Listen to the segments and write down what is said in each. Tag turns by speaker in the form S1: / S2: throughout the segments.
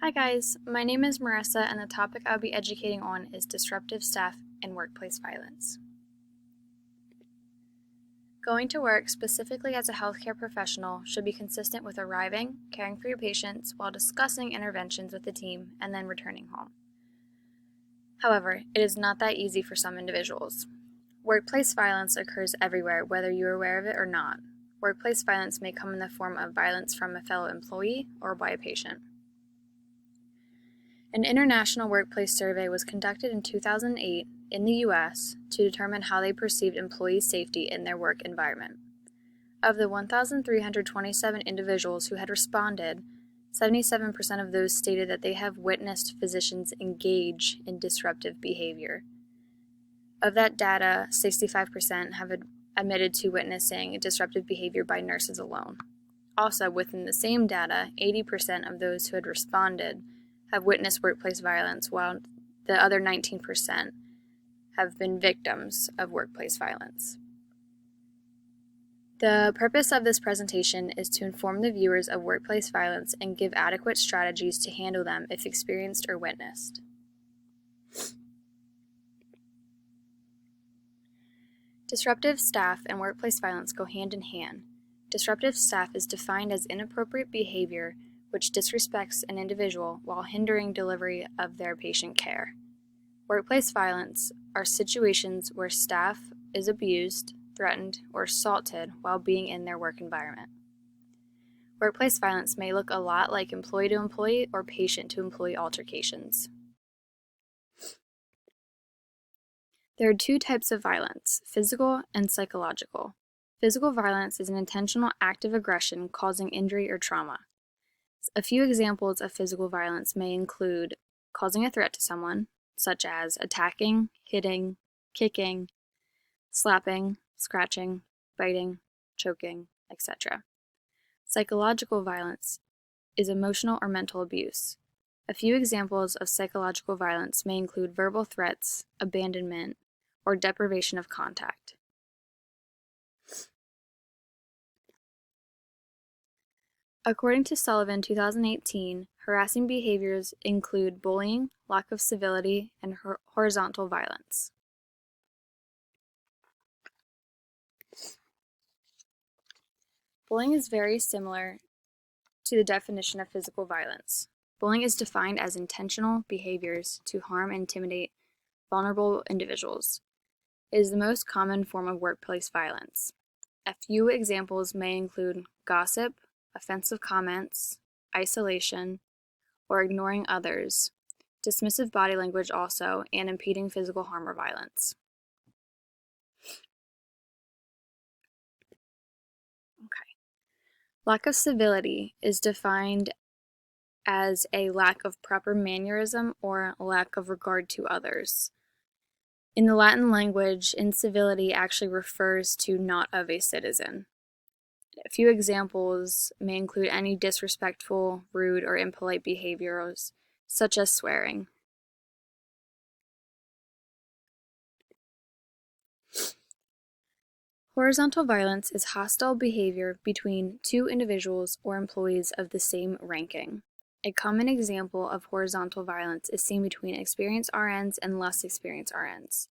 S1: Hi guys, my name is Marissa and the topic I'll be educating on is disruptive staff and workplace violence. Going to work, specifically as a healthcare professional, should be consistent with arriving, caring for your patients, while discussing interventions with the team, and then returning home. However, it is not that easy for some individuals. Workplace violence occurs everywhere, whether you're aware of it or not. Workplace violence may come in the form of violence from a fellow employee or by a patient. An international workplace survey was conducted in 2008 in the U.S. to determine how they perceived employee safety in their work environment. Of the 1,327 individuals who had responded, 77% of those stated that they have witnessed physicians engage in disruptive behavior. Of that data, 65% have admitted to witnessing disruptive behavior by nurses alone. Also, within the same data, 80% of those who had responded have witnessed workplace violence, while the other 19% have been victims of workplace violence. The purpose of this presentation is to inform the viewers of workplace violence and give adequate strategies to handle them if experienced or witnessed. Disruptive staff and workplace violence go hand in hand. Disruptive staff is defined as inappropriate behavior which disrespects an individual while hindering delivery of their patient care. Workplace violence are situations where staff is abused, threatened, or assaulted while being in their work environment. Workplace violence may look a lot like employee-to-employee or patient-to-employee altercations. There are two types of violence, physical and psychological. Physical violence is an intentional act of aggression causing injury or trauma. A few examples of physical violence may include causing a threat to someone, such as attacking, hitting, kicking, slapping, scratching, biting, choking, etc. Psychological violence is emotional or mental abuse. A few examples of psychological violence may include verbal threats, abandonment, or deprivation of contact. According to Sullivan 2018, harassing behaviors include bullying, lack of civility, and horizontal violence. Bullying is very similar to the definition of physical violence. Bullying is defined as intentional behaviors to harm and intimidate vulnerable individuals. It is the most common form of workplace violence. A few examples may include gossip, offensive comments, isolation, or ignoring others, dismissive body language also, and impeding physical harm or violence. Okay. Lack of civility is defined as a lack of proper mannerism or lack of regard to others. In the Latin language, incivility actually refers to not of a citizen. A few examples may include any disrespectful, rude, or impolite behaviors, such as swearing. Horizontal violence is hostile behavior between two individuals or employees of the same ranking. A common example of horizontal violence is seen between experienced RNs and less experienced RNs.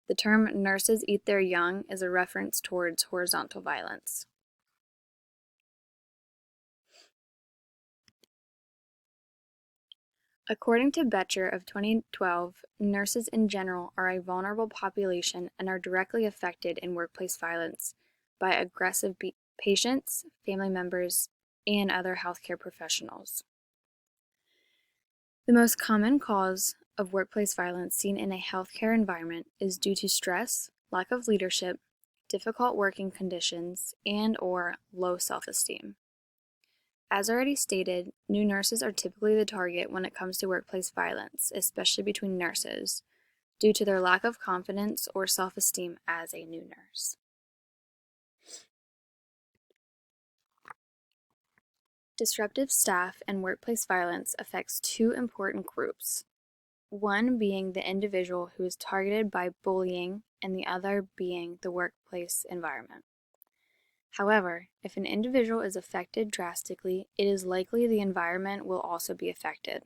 S1: The term nurses eat their young is a reference towards horizontal violence. According to Betcher of 2012, nurses in general are a vulnerable population and are directly affected in workplace violence by aggressive patients, family members, and other healthcare professionals. The most common cause of workplace violence seen in a healthcare environment is due to stress, lack of leadership, difficult working conditions, and/or low self-esteem. As already stated, new nurses are typically the target when it comes to workplace violence, especially between nurses, due to their lack of confidence or self-esteem as a new nurse. Disruptive staff and workplace violence affects two important groups, one being the individual who is targeted by bullying and the other being the workplace environment. However, if an individual is affected drastically, it is likely the environment will also be affected.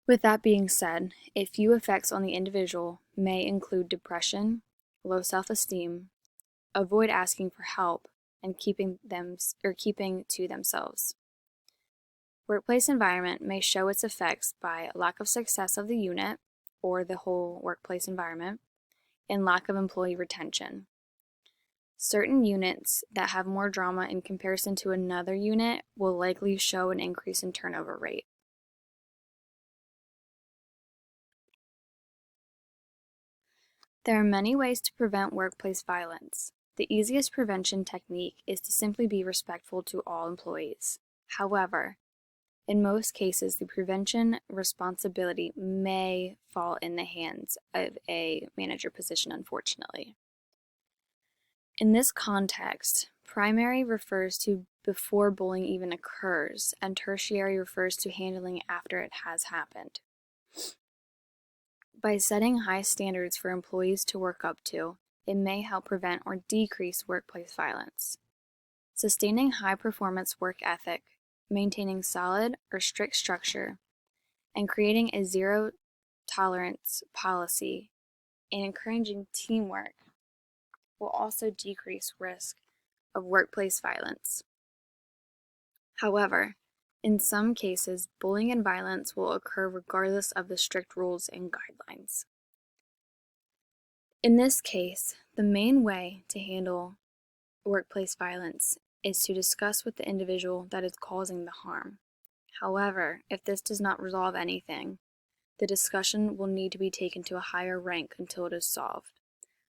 S1: With that being said, a few effects on the individual may include depression, low self-esteem, avoid asking for help, and keeping to themselves. Workplace environment may show its effects by lack of success of the unit or the whole workplace environment and lack of employee retention. Certain units that have more drama in comparison to another unit will likely show an increase in turnover rate. There are many ways to prevent workplace violence. The easiest prevention technique is to simply be respectful to all employees. However, in most cases, the prevention responsibility may fall in the hands of a manager position, unfortunately. In this context, primary refers to before bullying even occurs, and tertiary refers to handling it after it has happened. By setting high standards for employees to work up to, it may help prevent or decrease workplace violence. Sustaining high-performance work ethic, maintaining solid or strict structure, and creating a zero-tolerance policy and encouraging teamwork will also decrease risk of workplace violence. However, in some cases, bullying and violence will occur regardless of the strict rules and guidelines. In this case, the main way to handle workplace violence is to discuss with the individual that is causing the harm. However, if this does not resolve anything, the discussion will need to be taken to a higher rank until it is solved.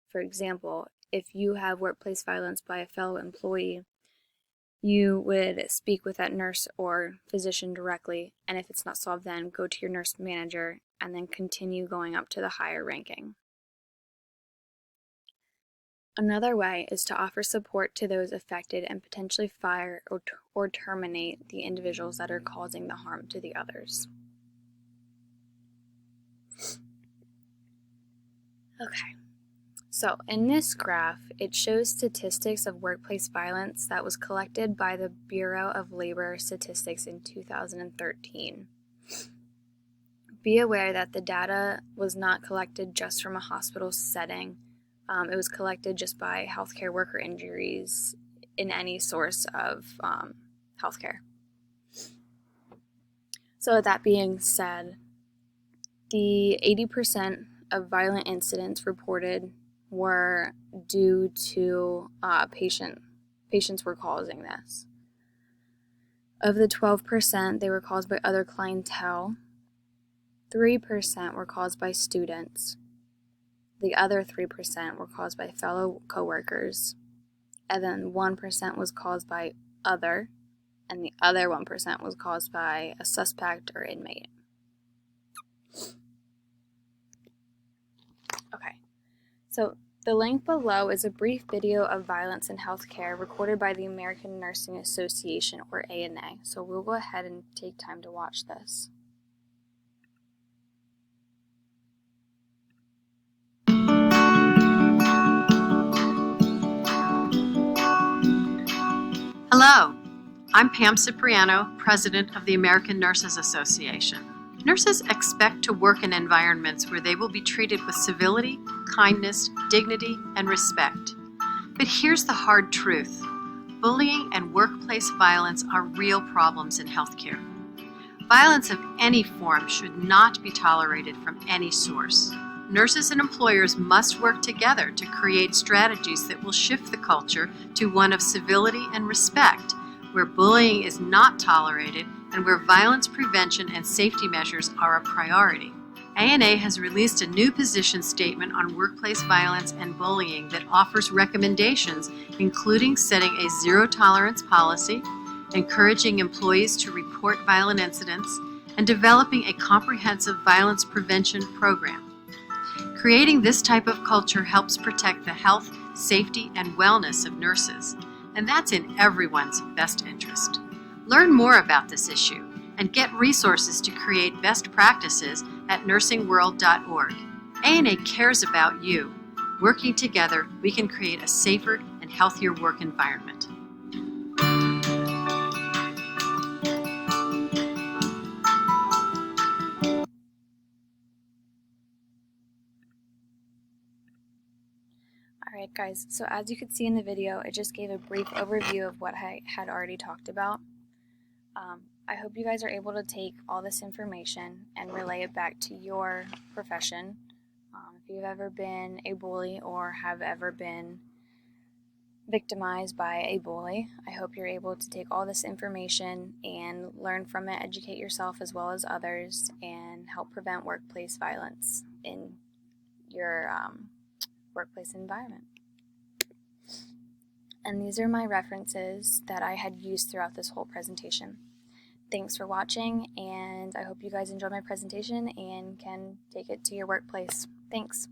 S1: For example, if you have workplace violence by a fellow employee, you would speak with that nurse or physician directly, and if it's not solved then, go to your nurse manager and then continue going up to the higher ranking. Another way is to offer support to those affected and potentially fire or terminate the individuals that are causing the harm to the others. Okay. So in this graph, it shows statistics of workplace violence that was collected by the Bureau of Labor Statistics in 2013. Be aware that the data was not collected just from a hospital setting. It was collected just by healthcare worker injuries in any source of healthcare. So with that being said, the 80% of violent incidents reported were due to patients were causing this. Of the 12%, they were caused by other clientele. 3% were caused by students. The other 3% were caused by fellow coworkers. And then 1% was caused by other, and the other 1% was caused by a suspect or inmate. Okay. So the link below is a brief video of violence in healthcare recorded by the American Nursing Association, or ANA. So we'll go ahead and take time to watch this.
S2: Hello, I'm Pam Cipriano, President of the American Nurses Association. Nurses expect to work in environments where they will be treated with civility, kindness, dignity, and respect. But here's the hard truth. Bullying and workplace violence are real problems in healthcare. Violence of any form should not be tolerated from any source. Nurses and employers must work together to create strategies that will shift the culture to one of civility and respect, where bullying is not tolerated and where violence prevention and safety measures are a priority. ANA has released a new position statement on workplace violence and bullying that offers recommendations, including setting a zero-tolerance policy, encouraging employees to report violent incidents, and developing a comprehensive violence prevention program. Creating this type of culture helps protect the health, safety, and wellness of nurses, and that's in everyone's best interest. Learn more about this issue and get resources to create best practices at nursingworld.org. ANA cares about you. Working together, we can create a safer and healthier work environment.
S1: Alright guys, so as you could see in the video, it just gave a brief overview of what I had already talked about. I hope you guys are able to take all this information and relay it back to your profession. If you've ever been a bully or have ever been victimized by a bully, I hope you're able to take all this information and learn from it, educate yourself as well as others, and help prevent workplace violence in your workplace environment. And these are my references that I had used throughout this whole presentation. Thanks for watching, and I hope you guys enjoyed my presentation and can take it to your workplace. Thanks.